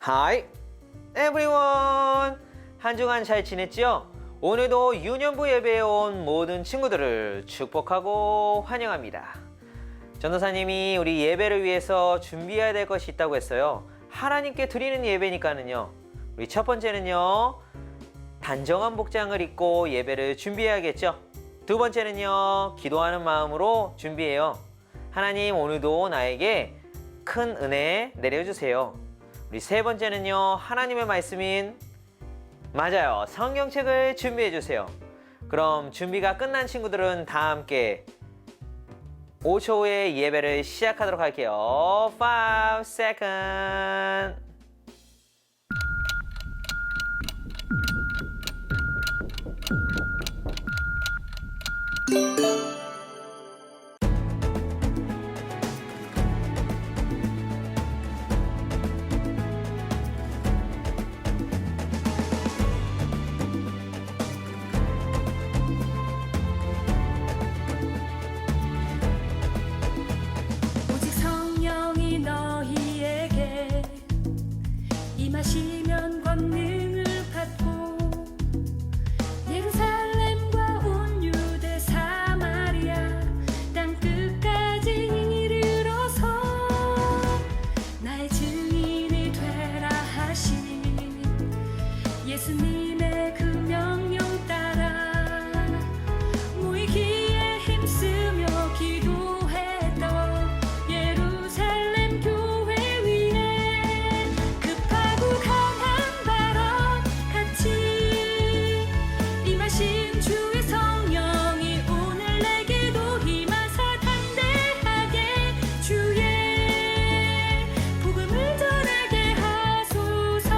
Hi everyone! 한 주간 잘 지냈지요? 오늘도 유년부 예배에 온 모든 친구들을 축복하고 환영합니다. 전도사님이 우리 예배를 위해서 준비해야 될 것이 있다고 했어요. 하나님께 드리는 예배니까는요. 우리 첫 번째는요. 단정한 복장을 입고 예배를 준비해야겠죠. 두 번째는요. 기도하는 마음으로 준비해요. 하나님 오늘도 나에게 큰 은혜 내려주세요. 우리 세 번째는요. 하나님의 말씀인 맞아요. 성경책을 준비해 주세요. 그럼 준비가 끝난 친구들은 다 함께 5초 후에 예배를 시작하도록 할게요. 5 seconds. 오직 성령이 너희에게 임하시면 권능을 받고 예루살렘과 온 유대 사마리아 땅 끝까지 이르러서 나의 증인이 되라 하신 예수님의 그 명령 따라 모이기에 힘쓰며 기도했던 예루살렘 교회 위에 급하고 강한 바람 같이 임하신 주의 성령이 오늘 내게도 임하사 담대하게 주의 복음을 전하게 하소서.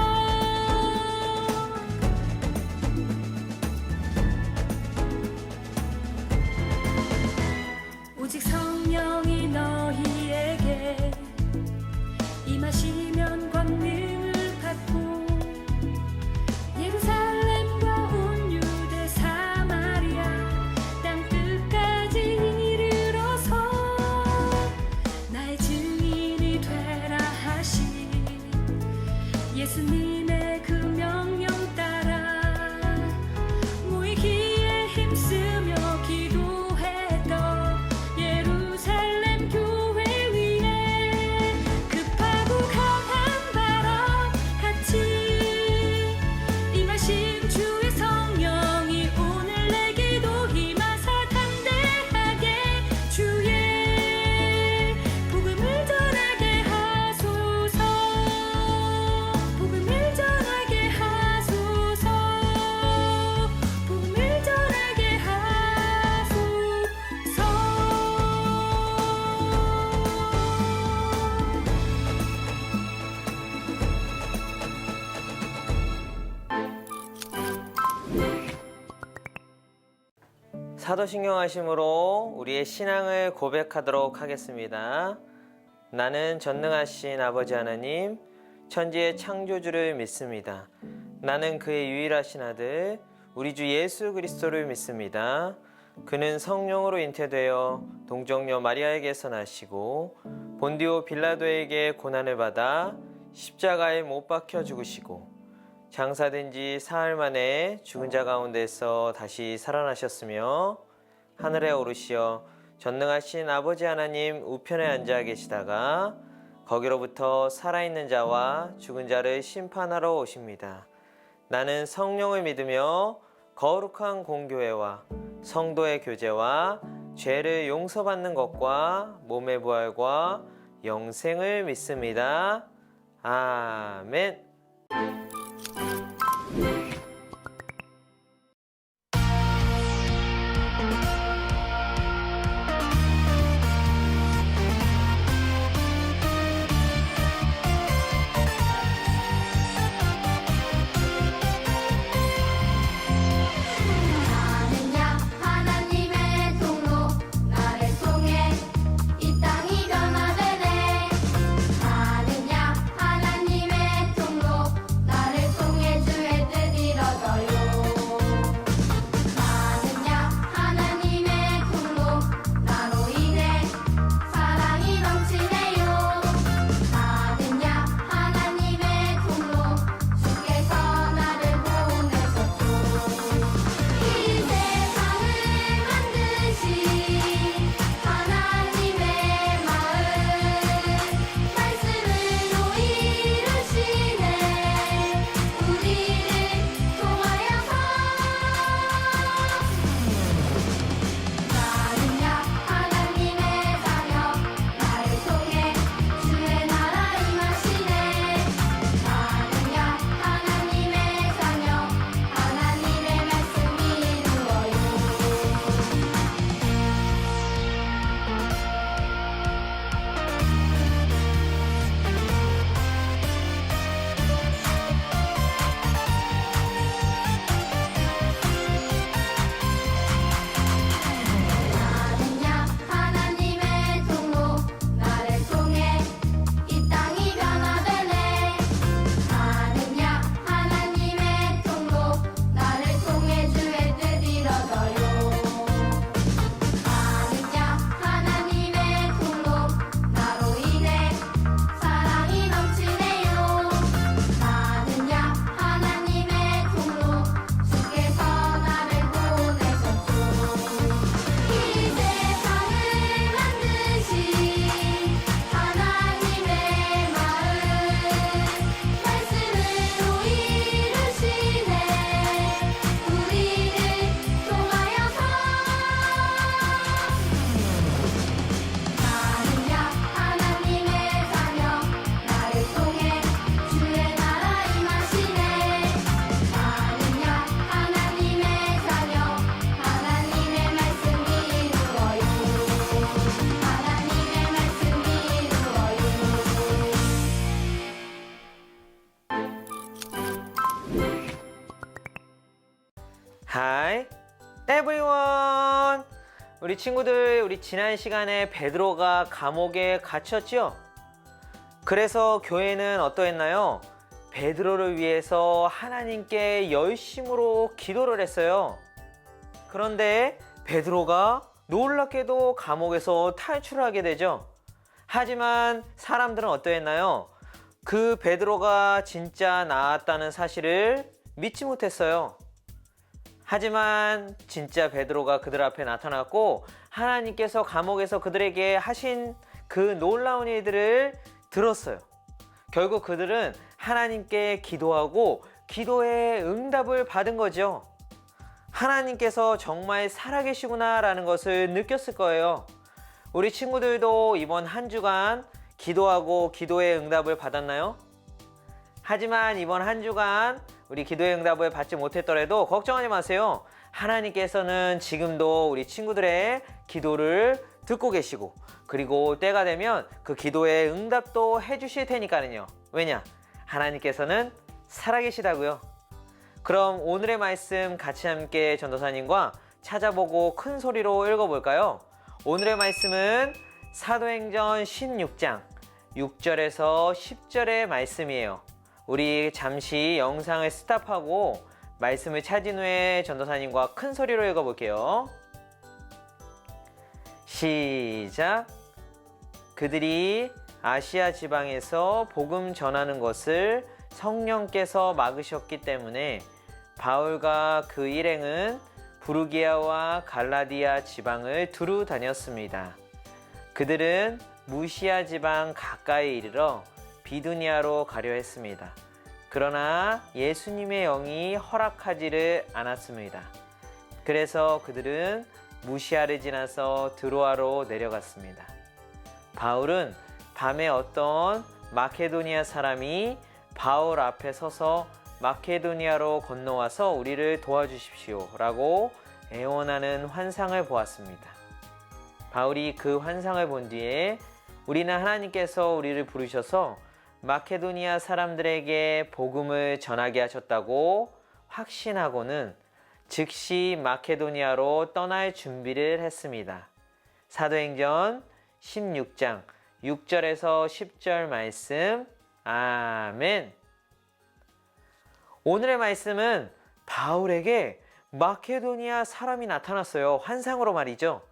오직 성령이 너희에게 임하시면 권능을 받고 예루살렘과 온 유대 사마리아 땅 끝까지 이르러서 나의 증인이 되라 하신 예수님의 그 명령 따라 모이기에 힘쓰며 기도했던 예루살렘 교회 위에 급하고 강한 바람 같이 임하신 주의 성령이 오늘 내게도 임하사 담대하게 주의 복음을 전하게 하소서. 복음을 전하게 하소서. 복음을 전하게 하소서. 사도신경하심으로 우리의 신앙을 고백하도록 하겠습니다. 나는 전능하신 아버지 하나님, 천지의 창조주를 믿습니다. 나는 그의 유일하신 아들, 우리 주 예수 그리스도를 믿습니다. 그는 성령으로 잉태되어 동정녀 마리아에게서 나시고 본디오 빌라도에게 고난을 받아 십자가에 못 박혀 죽으시고 장사된 지 사흘 만에 죽은 자 가운데서 다시 살아나셨으며 하늘에 오르시어 전능하신 아버지 하나님 우편에 앉아 계시다가 거기로부터 살아있는 자와 죽은 자를 심판하러 오십니다. 나는 성령을 믿으며 거룩한 공교회와 성도의 교제와 죄를 용서받는 것과 몸의 부활과 영생을 믿습니다. 아멘. 나는야 하나님의 통로 나를 통해 이 땅이 변화되네. 나는야 하나님의 통로 나를 통해 주의 뜻 Hi, everyone. 우리 친구들, 우리 지난 시간에 베드로가 감옥에 갇혔죠? 그래서 교회는 어떠했나요? 베드로를 위해서 하나님께 열심으로 기도를 했어요. 그런데 베드로가 놀랍게도 감옥에서 탈출하게 되죠. 하지만 사람들은 어떠했나요? 그 베드로가 진짜 나았다는 사실을 믿지 못했어요. 하지만 진짜 베드로가 그들 앞에 나타났고 하나님께서 감옥에서 그들에게 하신 그 놀라운 일들을 들었어요. 결국 그들은 하나님께 기도하고 기도의 응답을 받은 거죠. 하나님께서 정말 살아계시구나 라는 것을 느꼈을 거예요. 우리 친구들도 이번 한 주간 기도하고 기도의 응답을 받았나요? 하지만 이번 한 주간 우리 기도의 응답을 받지 못했더라도 걱정하지 마세요. 하나님께서는 지금도 우리 친구들의 기도를 듣고 계시고 그리고 때가 되면 그 기도의 응답도 해주실 테니까요. 왜냐? 하나님께서는 살아계시다고요. 그럼 오늘의 말씀 같이 함께 전도사님과 찾아보고 큰 소리로 읽어볼까요? 오늘의 말씀은 사도행전 16장 6절에서 10절의 말씀이에요. 우리 잠시 영상을 스탑하고 말씀을 찾은 후에 전도사님과 큰 소리로 읽어볼게요. 시작. 그들이 아시아 지방에서 복음 전하는 것을 성령께서 막으셨기 때문에 바울과 그 일행은 부르기아와 갈라디아 지방을 두루 다녔습니다. 그들은 무시아 지방 가까이 이르러 비두니아로 가려 했습니다. 그러나 예수님의 영이 허락하지를 않았습니다. 그래서 그들은 무시아를 지나서 드로아로 내려갔습니다. 바울은 밤에 어떤 마케도니아 사람이 바울 앞에 서서 마케도니아로 건너와서 우리를 도와주십시오 라고 애원하는 환상을 보았습니다. 바울이 그 환상을 본 뒤에 우리는 하나님께서 우리를 부르셔서 마케도니아 사람들에게 복음을 전하게 하셨다고 확신하고는 즉시 마케도니아로 떠날 준비를 했습니다. 사도행전 16장 6절에서 10절 말씀. 아멘. 오늘의 말씀은 바울에게 마케도니아 사람이 나타났어요. 환상으로 말이죠.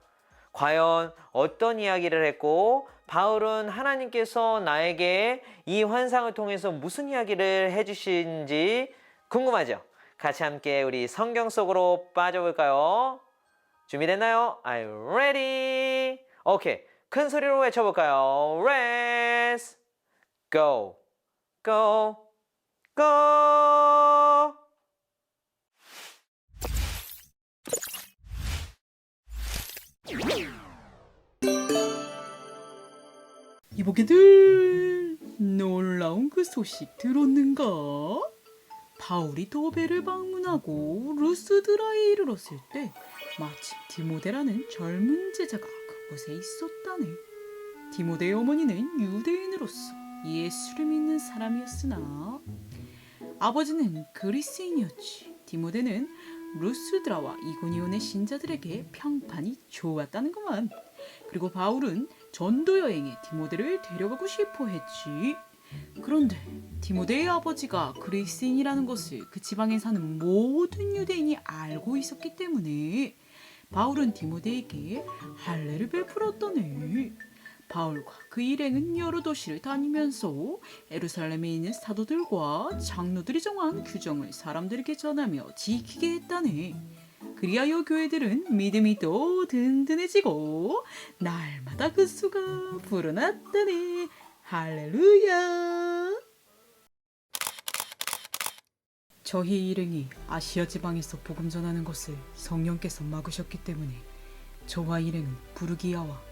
과연 어떤 이야기를 했고 바울은 하나님께서 나에게 이 환상을 통해서 무슨 이야기를 해주신지 궁금하죠? 같이 함께 우리 성경 속으로 빠져볼까요? 준비됐나요? Are you ready? 오케이, 큰 소리로 외쳐볼까요? Let's go, go, go! 이보게들 놀라운 그 소식 들었는가? 바울이 도베를 방문하고 루스드라에 이르렀을 때 마침 디모데라는 젊은 제자가 그곳에 있었다네. 디모데의 어머니는 유대인으로서 예수를 믿는 사람이었으나 아버지는 그리스인이었지. 디모데는 루스드라와 이고니온의 신자들에게 평판이 좋았다는구만. 그리고 바울은 전도 여행에 디모데를 데려가고 싶어 했지. 그런데 디모데의 아버지가 그리스인이라는 것을 그 지방에 사는 모든 유대인이 알고 있었기 때문에 바울은 디모데에게 할례를 베풀었더니 바울과 그 일행은 여러 도시를 다니면서 예루살렘에 있는 사도들과 장로들이 정한 규정을 사람들에게 전하며 지키게 했다네. 그리하여 교회들은 믿음이 또 든든해지고 날마다 그 수가 불어났다네. 할렐루야. 저희 일행이 아시아 지방에서 복음 전하는 것을 성령께서 막으셨기 때문에 저와 일행은 부르기아와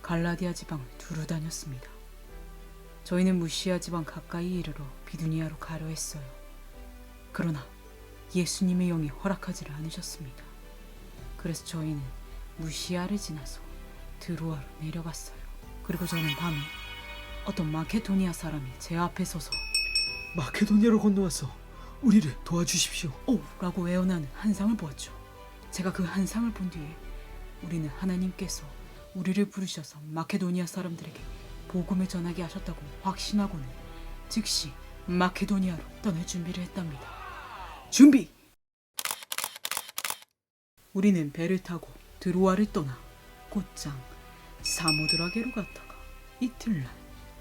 갈라디아 지방을 두루 다녔습니다. 저희는 무시아 지방 가까이 이르러 비두니아로 가려 했어요. 그러나 예수님의 영이 허락하지를 않으셨습니다. 그래서 저희는 무시아를 지나서 드로아로 내려갔어요. 그리고 저는 밤에 어떤 마케도니아 사람이 제 앞에 서서 마케도니아로 건너와서 우리를 도와주십시오. 라고 애원하는 한 상을 보았죠. 제가 그 한 상을 본 뒤에 우리는 하나님께서 우리를 부르셔서 마케도니아 사람들에게 복음을 전하게 하셨다고 확신하고는 즉시 마케도니아로 떠날 준비를 했답니다. 준비! 우리는 배를 타고 드로아를 떠나 곧장 사모드라게로 갔다가 이틀날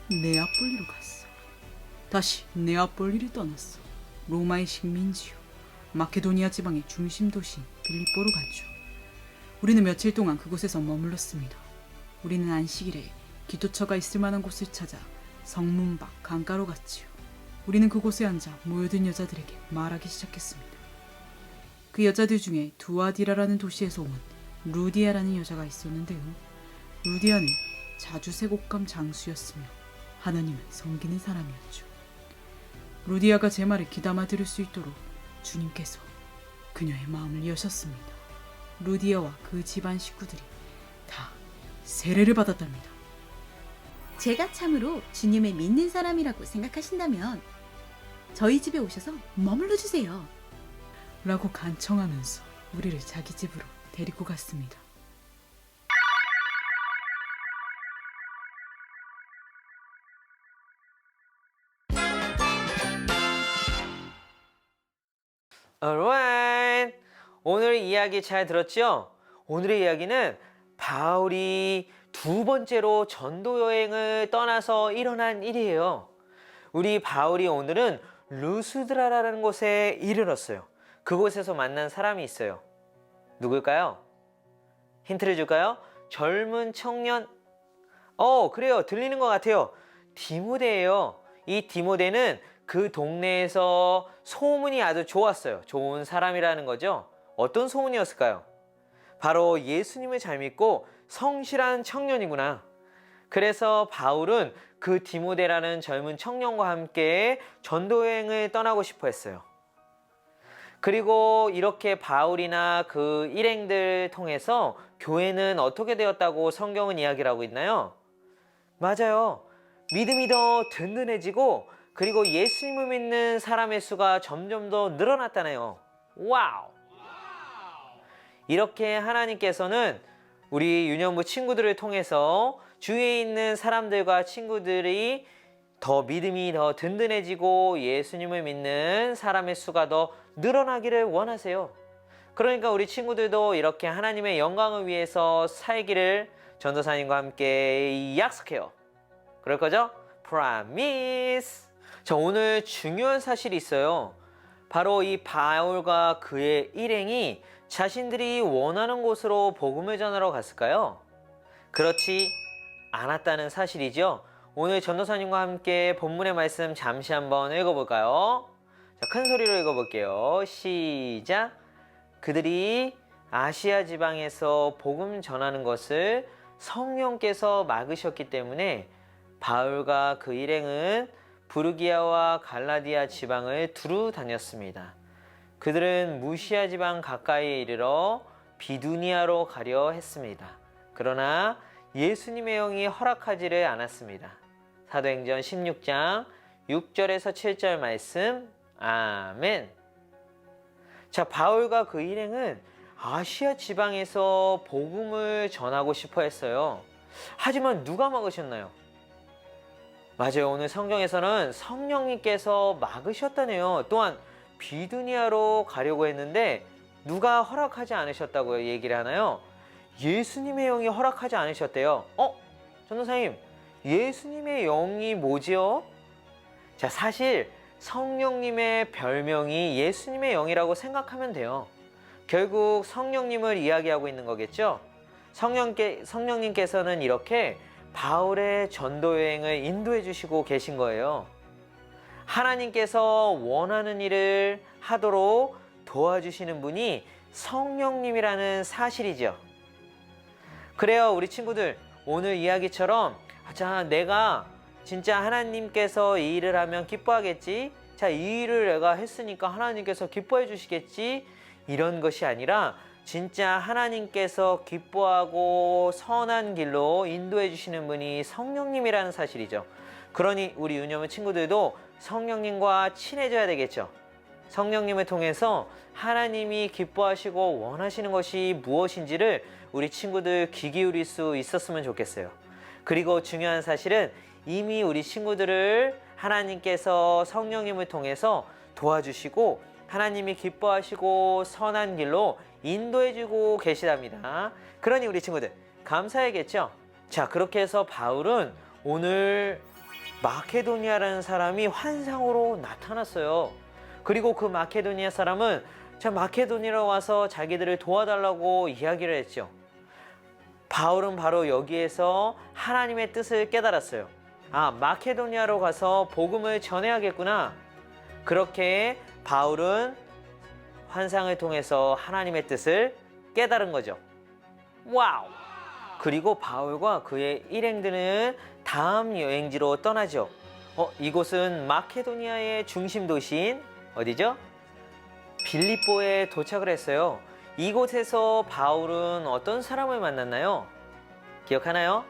네아폴리로 갔어. 다시 네아폴리를 떠났어. 로마의 식민지요 마케도니아 지방의 중심 도시인 빌립보로 갔죠. 우리는 며칠 동안 그곳에서 머물렀습니다. 우리는 안식일에 기도처가 있을 만한 곳을 찾아 성문 밖 강가로 갔지요. 우리는 그곳에 앉아 모여든 여자들에게 말하기 시작했습니다. 그 여자들 중에 두아디라라는 도시에서 온 루디아라는 여자가 있었는데요. 루디아는 자주색옥감 장수였으며 하나님을 섬기는 사람이었죠. 루디아가 제 말을 귀담아 들을 수 있도록 주님께서 그녀의 마음을 여셨습니다. 루디아와 그 집안 식구들이 다 세례를 받았답니다. 제가 참으로 주님을 믿는 사람이라고 생각하신다면 저희 집에 오셔서 머물러 주세요. 라고 간청하면서 우리를 자기 집으로 데리고 갔습니다. Alright. 오늘 이야기 잘 들었죠? 오늘의 이야기는 바울이 두 번째로 전도 여행을 떠나서 일어난 일이에요. 우리 바울이 오늘은 루스드라라는 곳에 이르렀어요. 그곳에서 만난 사람이 있어요. 누굴까요? 힌트를 줄까요? 젊은 청년. 그래요. 들리는 것 같아요. 디모데예요. 이 디모데는 그 동네에서 소문이 아주 좋았어요. 좋은 사람이라는 거죠. 어떤 소문이었을까요? 바로 예수님을 잘 믿고 성실한 청년이구나. 그래서 바울은 그 디모데라는 젊은 청년과 함께 전도여행을 떠나고 싶어 했어요. 그리고 이렇게 바울이나 그 일행들 통해서 교회는 어떻게 되었다고 성경은 이야기를 하고 있나요? 맞아요. 믿음이 더 든든해지고 그리고 예수님을 믿는 사람의 수가 점점 더 늘어났다네요. 와우! 이렇게 하나님께서는 우리 유년부 친구들을 통해서 주위에 있는 사람들과 친구들이 더 믿음이 더 든든해지고 예수님을 믿는 사람의 수가 더 늘어나기를 원하세요. 그러니까 우리 친구들도 이렇게 하나님의 영광을 위해서 살기를 전도사님과 함께 약속해요. 그럴 거죠? Promise! 자, 오늘 중요한 사실이 있어요. 바로 이 바울과 그의 일행이 자신들이 원하는 곳으로 복음을 전하러 갔을까요? 그렇지 않았다는 사실이죠. 오늘 전도사님과 함께 본문의 말씀 잠시 한번 읽어볼까요? 자, 큰 소리로 읽어볼게요. 시작! 그들이 아시아 지방에서 복음 전하는 것을 성령께서 막으셨기 때문에 바울과 그 일행은 부르기아와 갈라디아 지방을 두루 다녔습니다. 그들은 무시아 지방 가까이에 이르러 비두니아로 가려 했습니다. 그러나 예수님의 영이 허락하지를 않았습니다. 사도행전 16장 6절에서 7절 말씀. 아멘. 자, 바울과 그 일행은 아시아 지방에서 복음을 전하고 싶어 했어요. 하지만 누가 막으셨나요? 맞아요. 오늘 성경에서는 성령님께서 막으셨다네요. 또한 비두니아로 가려고 했는데 누가 허락하지 않으셨다고 얘기를 하나요? 예수님의 영이 허락하지 않으셨대요. 전도사님, 예수님의 영이 뭐지요? 자, 사실 성령님의 별명이 예수님의 영이라고 생각하면 돼요. 결국 성령님을 이야기하고 있는 거겠죠? 성령님께서는 이렇게 바울의 전도여행을 인도해 주시고 계신 거예요. 하나님께서 원하는 일을 하도록 도와주시는 분이 성령님이라는 사실이죠. 그래요, 우리 친구들. 오늘 이야기처럼 자, 내가 진짜 하나님께서 이 일을 하면 기뻐하겠지. 자, 이 일을 내가 했으니까 하나님께서 기뻐해 주시겠지. 이런 것이 아니라 진짜 하나님께서 기뻐하고 선한 길로 인도해 주시는 분이 성령님이라는 사실이죠. 그러니 우리 유념의 친구들도 성령님과 친해져야 되겠죠. 성령님을 통해서 하나님이 기뻐하시고 원하시는 것이 무엇인지를 우리 친구들 귀 기울일 수 있었으면 좋겠어요. 그리고 중요한 사실은 이미 우리 친구들을 하나님께서 성령님을 통해서 도와주시고 하나님이 기뻐하시고 선한 길로 인도해주고 계시답니다. 그러니 우리 친구들 감사해야겠죠? 자, 그렇게 해서 바울은 오늘 마케도니아라는 사람이 환상으로 나타났어요. 그리고 그 마케도니아 사람은 자, 마케도니아로 와서 자기들을 도와달라고 이야기를 했죠. 바울은 바로 여기에서 하나님의 뜻을 깨달았어요. 아, 마케도니아로 가서 복음을 전해야겠구나. 그렇게 바울은 환상을 통해서 하나님의 뜻을 깨달은 거죠. 와우! 그리고 바울과 그의 일행들은 다음 여행지로 떠나죠. 이곳은 마케도니아의 중심 도시인 어디죠? 빌립보에 도착을 했어요. 이곳에서 바울은 어떤 사람을 만났나요? 기억하나요?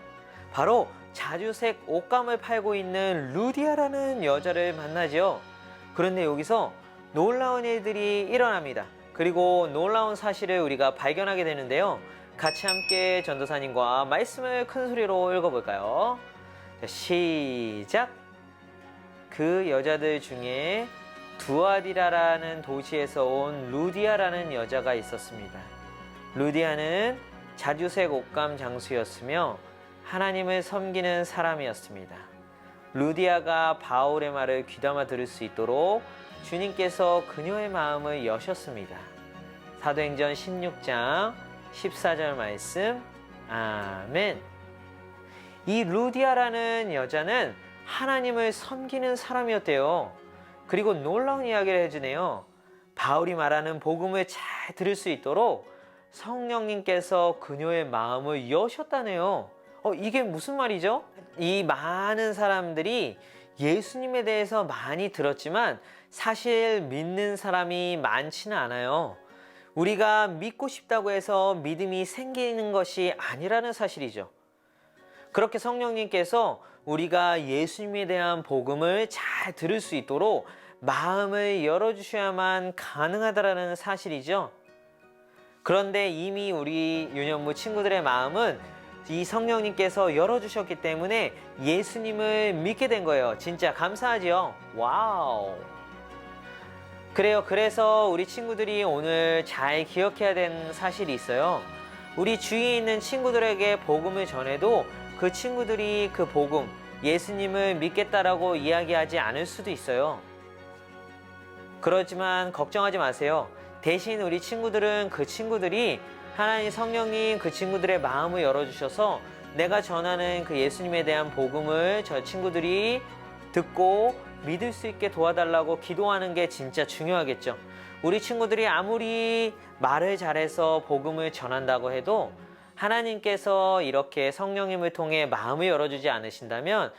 바로 자주색 옷감을 팔고 있는 루디아라는 여자를 만나죠. 그런데 여기서 놀라운 일들이 일어납니다. 그리고 놀라운 사실을 우리가 발견하게 되는데요. 같이 함께 전도사님과 말씀을 큰 소리로 읽어볼까요? 자, 시작! 그 여자들 중에 두아디라라는 도시에서 온 루디아라는 여자가 있었습니다. 루디아는 자주색 옷감 장수였으며 하나님을 섬기는 사람이었습니다. 루디아가 바울의 말을 귀담아 들을 수 있도록 주님께서 그녀의 마음을 여셨습니다. 사도행전 16장 14절 말씀. 아멘. 이 루디아라는 여자는 하나님을 섬기는 사람이었대요. 그리고 놀라운 이야기를 해주네요. 바울이 말하는 복음을 잘 들을 수 있도록 성령님께서 그녀의 마음을 여셨다네요. 이게 무슨 말이죠? 이 많은 사람들이 예수님에 대해서 많이 들었지만 사실 믿는 사람이 많지는 않아요. 우리가 믿고 싶다고 해서 믿음이 생기는 것이 아니라는 사실이죠. 그렇게 성령님께서 우리가 예수님에 대한 복음을 잘 들을 수 있도록 마음을 열어주셔야만 가능하다라는 사실이죠. 그런데 이미 우리 유년부 친구들의 마음은 이 성령님께서 열어주셨기 때문에 예수님을 믿게 된 거예요. 진짜 감사하죠? 와우! 그래요. 그래서 우리 친구들이 오늘 잘 기억해야 되는 사실이 있어요. 우리 주위에 있는 친구들에게 복음을 전해도 그 친구들이 그 복음, 예수님을 믿겠다라고 이야기하지 않을 수도 있어요. 그렇지만 걱정하지 마세요. 대신 우리 친구들은 그 친구들이 하나님 성령님 그 친구들의 마음을 열어주셔서 내가 전하는 그 예수님에 대한 복음을 저 친구들이 듣고 믿을 수 있게 도와달라고 기도하는 게 진짜 중요하겠죠. 우리 친구들이 아무리 말을 잘해서 복음을 전한다고 해도 하나님께서 이렇게 성령님을 통해 마음을 열어주지 않으신다면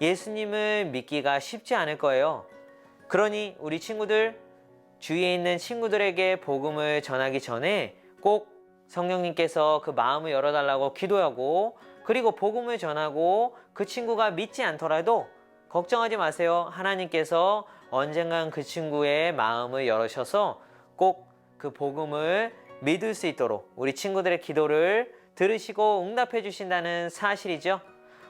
예수님을 믿기가 쉽지 않을 거예요. 그러니 우리 친구들, 주위에 있는 친구들에게 복음을 전하기 전에 꼭 성령님께서 그 마음을 열어달라고 기도하고 그리고 복음을 전하고 그 친구가 믿지 않더라도 걱정하지 마세요. 하나님께서 언젠간 그 친구의 마음을 열으셔서 꼭 그 복음을 믿을 수 있도록 우리 친구들의 기도를 들으시고 응답해 주신다는 사실이죠.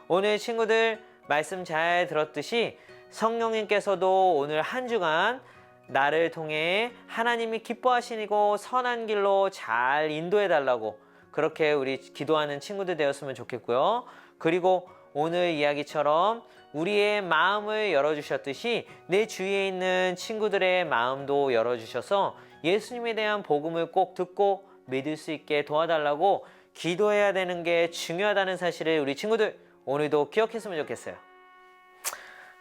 오늘 친구들 말씀 잘 들었듯이 성령님께서도 오늘 한 주간 나를 통해 하나님이 기뻐하시고 선한 길로 잘 인도해 달라고 그렇게 우리 기도하는 친구들 되었으면 좋겠고요. 그리고 오늘 이야기처럼 우리의 마음을 열어주셨듯이 내 주위에 있는 친구들의 마음도 열어주셔서 예수님에 대한 복음을 꼭 듣고 믿을 수 있게 도와달라고 기도해야 되는 게 중요하다는 사실을 우리 친구들 오늘도 기억했으면 좋겠어요.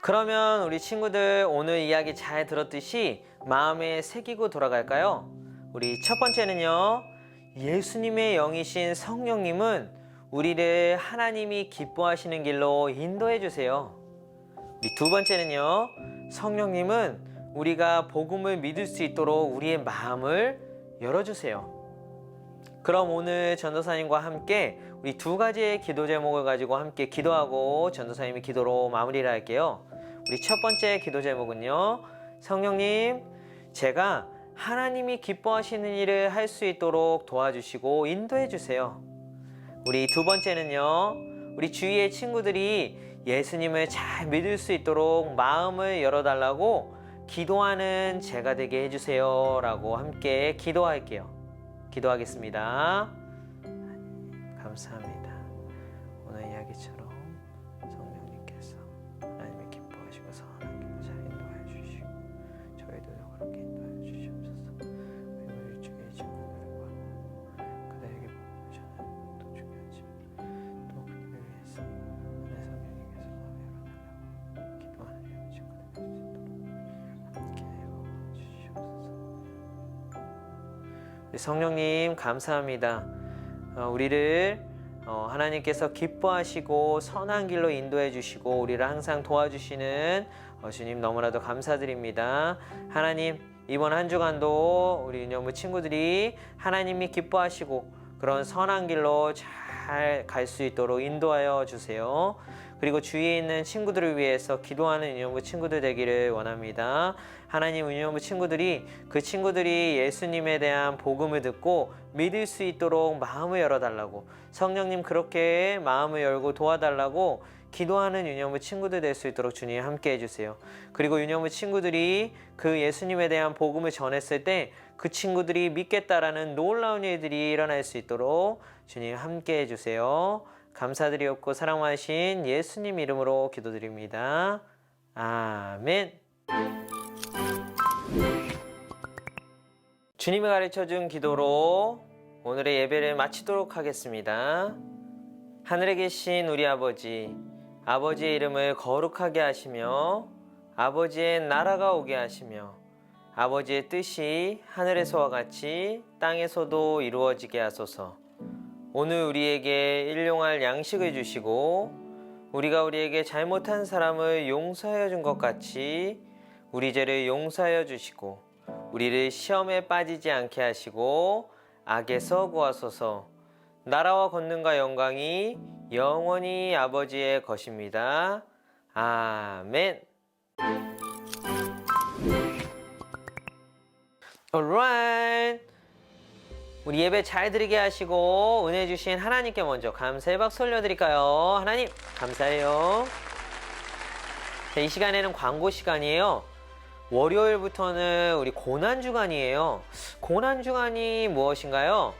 그러면 우리 친구들 오늘 이야기 잘 들었듯이 마음에 새기고 돌아갈까요? 우리 첫 번째는요. 예수님의 영이신 성령님은 우리를 하나님이 기뻐하시는 길로 인도해 주세요. 우리 두 번째는요. 성령님은 우리가 복음을 믿을 수 있도록 우리의 마음을 열어주세요. 그럼 오늘 전도사님과 함께 우리 두 가지의 기도 제목을 가지고 함께 기도하고 전도사님이 기도로 마무리를 할게요. 우리 첫 번째 기도 제목은요. 성령님, 제가 하나님이 기뻐하시는 일을 할 수 있도록 도와주시고 인도해 주세요. 우리 두 번째는요, 우리 주위의 친구들이 예수님을 잘 믿을 수 있도록 마음을 열어달라고 기도하는 제가 되게 해주세요 라고 함께 기도할게요. 기도하겠습니다. 감사합니다. 오늘 이야기처럼 성령님께서 하나님의 기뻐하시고 선한 길을 잘 인도하여 주시고 저희들도 그렇게 인도하여 주시옵소서. 우리 주위의 친구들과 그들에게 복음을 전하는 것도 중요하지만 또 그들을 위해서 오늘 성령님께서 마음을 열어달라고 기도하는 친구들 될 수 있도록 함께 해주시옵소서. 우리 성령님 감사합니다. 우리를 하나님께서 기뻐하시고 선한 길로 인도해 주시고 우리를 항상 도와주시는 주님 너무나도 감사드립니다. 하나님, 이번 한 주간도 우리 유년부 친구들이 하나님이 기뻐하시고 그런 선한 길로 잘 갈 수 있도록 인도하여 주세요. 그리고 주위에 있는 친구들을 위해서 기도하는 유년부 친구들 되기를 원합니다. 하나님, 유년부 친구들이 그 친구들이 예수님에 대한 복음을 듣고 믿을 수 있도록 마음을 열어달라고, 성령님 그렇게 마음을 열고 도와달라고 기도하는 유년부 친구들 될 수 있도록 주님 함께 해주세요. 그리고 유년부 친구들이 그 예수님에 대한 복음을 전했을 때 그 친구들이 믿겠다라는 놀라운 일들이 일어날 수 있도록 주님 함께 해주세요. 감사드리옵고 사랑하신 예수님 이름으로 기도드립니다. 아멘. 주님이 가르쳐준 기도로 오늘의 예배를 마치도록 하겠습니다. 하늘에 계신 우리 아버지, 아버지의 이름을 거룩하게 하시며 아버지의 나라가 오게 하시며 아버지의 뜻이 하늘에서와 같이 땅에서도 이루어지게 하소서. 오늘 우리에게 일용할 양식을 주시고 우리가 우리에게 잘못한 사람을 용서하여 준 것 같이 우리 죄를 용서하여 주시고 우리를 시험에 빠지지 않게 하시고 악에서 구하소서. 나라와 권능과 영광이 영원히 아버지의 것입니다. 아멘. alright. 우리 예배 잘 드리게 하시고 은혜 주신 하나님께 먼저 감사의 박수 올려드릴까요? 하나님 감사해요. 자, 이 시간에는 광고 시간이에요. 월요일부터는 우리 고난주간이에요. 고난주간이 무엇인가요?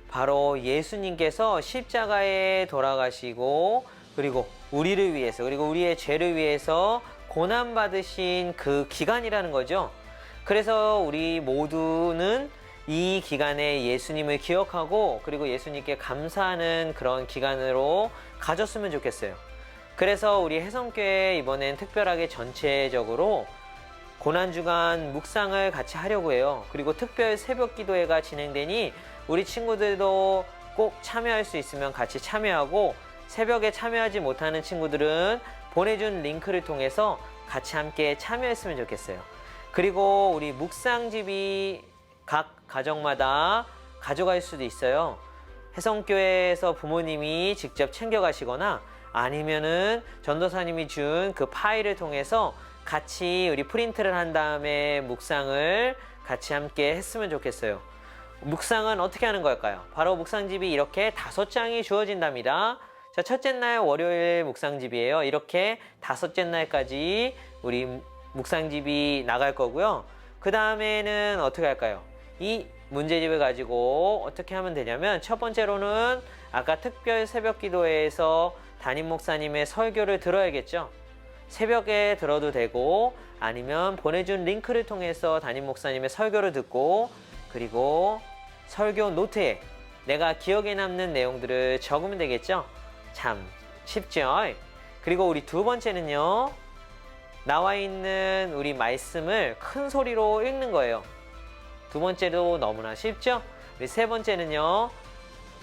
바로 예수님께서 십자가에 돌아가시고 그리고 우리를 위해서 그리고 우리의 죄를 위해서 고난받으신 그 기간이라는 거죠. 그래서 우리 모두는 이 기간에 예수님을 기억하고 그리고 예수님께 감사하는 그런 기간으로 가졌으면 좋겠어요. 그래서 우리 혜성교회 이번엔 특별하게 전체적으로 고난주간 묵상을 같이 하려고 해요. 그리고 특별 새벽 기도회가 진행되니 우리 친구들도 꼭 참여할 수 있으면 같이 참여하고 새벽에 참여하지 못하는 친구들은 보내준 링크를 통해서 같이 함께 참여했으면 좋겠어요. 그리고 우리 묵상집이 각 가정마다 가져갈 수도 있어요. 혜성교회에서 부모님이 직접 챙겨가시거나 아니면은 전도사님이 준 그 파일을 통해서 같이 우리 프린트를 한 다음에 묵상을 같이 함께 했으면 좋겠어요. 묵상은 어떻게 하는 걸까요? 바로 묵상집이 이렇게 5장이 주어진답니다. 자, 첫째 날 월요일 묵상집이에요. 이렇게 5째 날까지 우리 묵상집이 나갈 거고요. 그 다음에는 어떻게 할까요? 이 문제집을 가지고 어떻게 하면 되냐면 첫 번째로는 아까 특별 새벽 기도회에서 담임 목사님의 설교를 들어야겠죠. 새벽에 들어도 되고 아니면 보내준 링크를 통해서 담임 목사님의 설교를 듣고 그리고 설교 노트에 내가 기억에 남는 내용들을 적으면 되겠죠. 참 쉽죠. 그리고 우리 두 번째는요, 나와 있는 우리 말씀을 큰 소리로 읽는 거예요. 두 번째도 너무나 쉽죠? 우리 세 번째는요,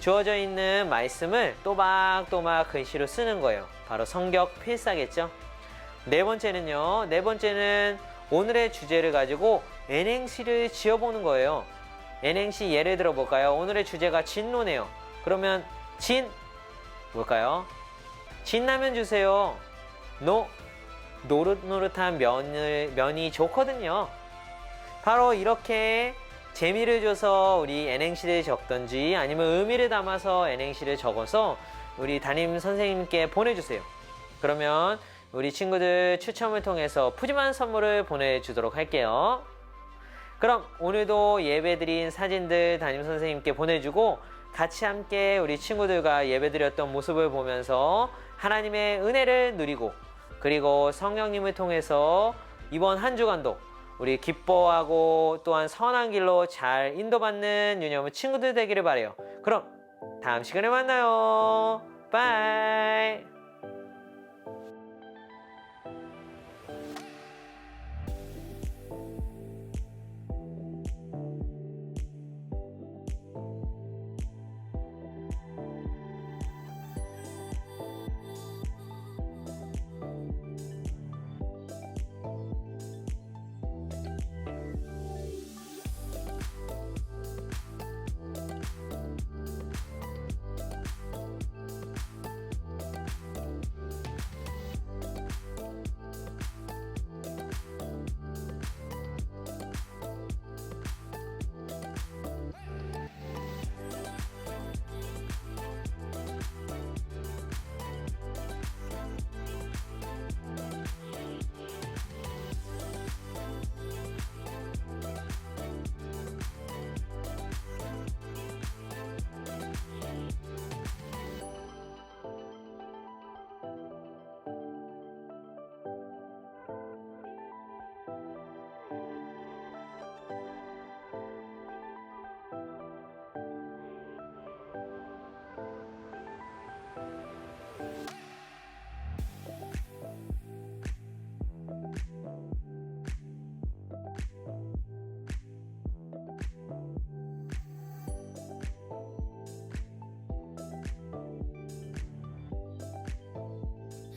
주어져 있는 말씀을 또박또박 글씨로 쓰는 거예요. 바로 성격 필사겠죠? 네 번째는요, 네 번째는 오늘의 주제를 가지고 N행시를 지어보는 거예요. N행시 예를 들어 볼까요? 오늘의 주제가 진노네요. 그러면 진 뭘까요? 진라면 주세요. 노 노릇노릇한 면이 좋거든요. 바로 이렇게 재미를 줘서 우리 N행시를 적던지 아니면 의미를 담아서 N행시를 적어서 우리 담임 선생님께 보내주세요. 그러면 우리 친구들 추첨을 통해서 푸짐한 선물을 보내주도록 할게요. 그럼 오늘도 예배드린 사진들 담임 선생님께 보내주고 같이 함께 우리 친구들과 예배드렸던 모습을 보면서 하나님의 은혜를 누리고 그리고 성령님을 통해서 이번 한 주간도 우리 기뻐하고 또한 선한 길로 잘 인도받는 유념의 친구들 되기를 바라요. 그럼 다음 시간에 만나요. 바이.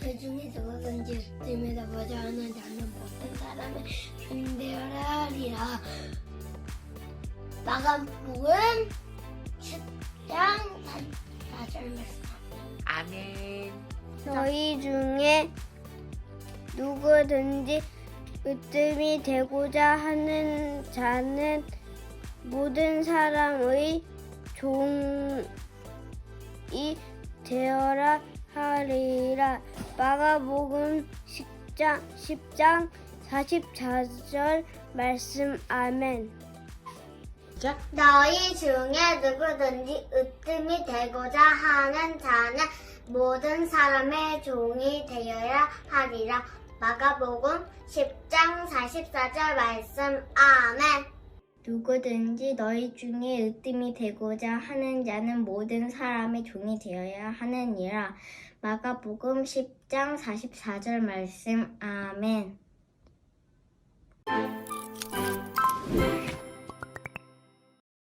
그 중에 누구든지 으뜸에다 보자 하는 자는 모든 사람의 주인되어라 하리라. 마가복음 10장 4절 말씀. 아멘. 너희 중에 누구든지 으뜸이 되고자 하는 자는 모든 사람의 종이 되어라 하리라. 마가복음 10장 44절 말씀. 아멘. 너희 중에 누구든지 으뜸이 되고자 하는 자는 모든 사람의 종이 되어야 하리라. 마가복음 10장 44절 말씀. 아멘. 누구든지 너희 중에 으뜸이 되고자 하는 자는 모든 사람의 종이 되어야 하느니라. 마가복음 10장 44절 말씀. 아멘.